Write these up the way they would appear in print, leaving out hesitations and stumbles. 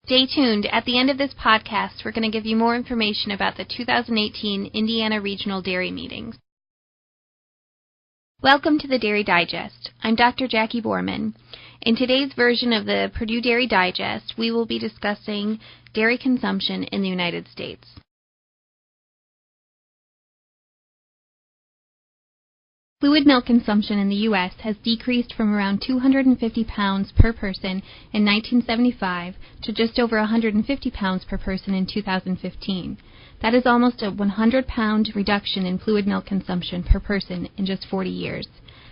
Stay tuned. At the end of this podcast, we're going to give you more information about the 2018 Indiana Regional Dairy Meetings. Welcome to the Dairy Digest. I'm Dr. Jackie Borman. In today's version of the Purdue Dairy Digest, we will be discussing dairy consumption in the United States. Fluid milk consumption in the U.S. has decreased from around 250 pounds per person in 1975 to just over 150 pounds per person in 2015. That is almost a 100-pound reduction in fluid milk consumption per person in just 40 years.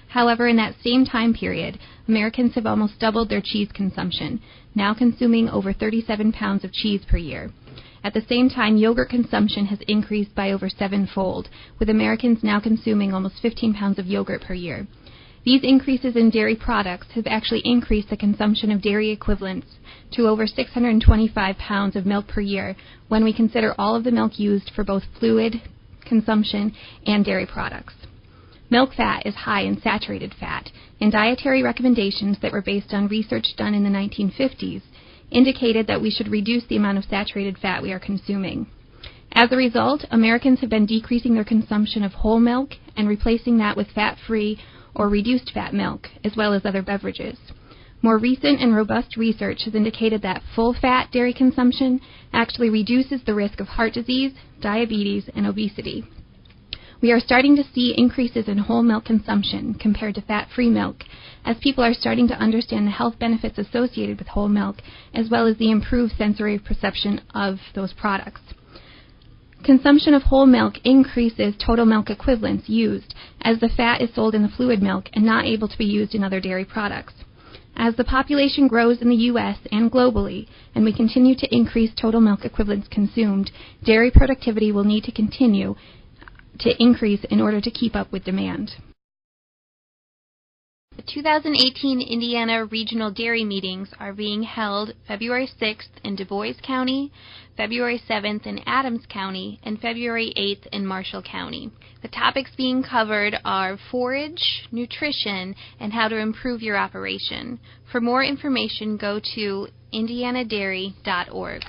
However, in that same time period, Americans have almost doubled their cheese consumption, now consuming over 37 pounds of cheese per year. At the same time, yogurt consumption has increased by over sevenfold, with Americans now consuming almost 15 pounds of yogurt per year. These increases in dairy products have actually increased the consumption of dairy equivalents to over 625 pounds of milk per year when we consider all of the milk used for both fluid consumption and dairy products. Milk fat is high in saturated fat, and dietary recommendations that were based on research done in the 1950s indicated that we should reduce the amount of saturated fat we are consuming. As a result, Americans have been decreasing their consumption of whole milk and replacing that with fat-free or reduced fat milk, as well as other beverages. More recent and robust research has indicated that full-fat dairy consumption actually reduces the risk of heart disease, diabetes, and obesity. We are starting to see increases in whole milk consumption compared to fat-free milk, as people are starting to understand the health benefits associated with whole milk, as well as the improved sensory perception of those products. Consumption of whole milk increases total milk equivalents used, as the fat is sold in the fluid milk and not able to be used in other dairy products. As the population grows in the U.S. and globally, and we continue to increase total milk equivalents consumed, dairy productivity will need to continue to increase in order to keep up with demand. The 2018 Indiana Regional Dairy Meetings are being held February 6th in Du Bois County, February 7th in Adams County, and February 8th in Marshall County. The topics being covered are forage, nutrition, and how to improve your operation. For more information, go to indianadairy.org.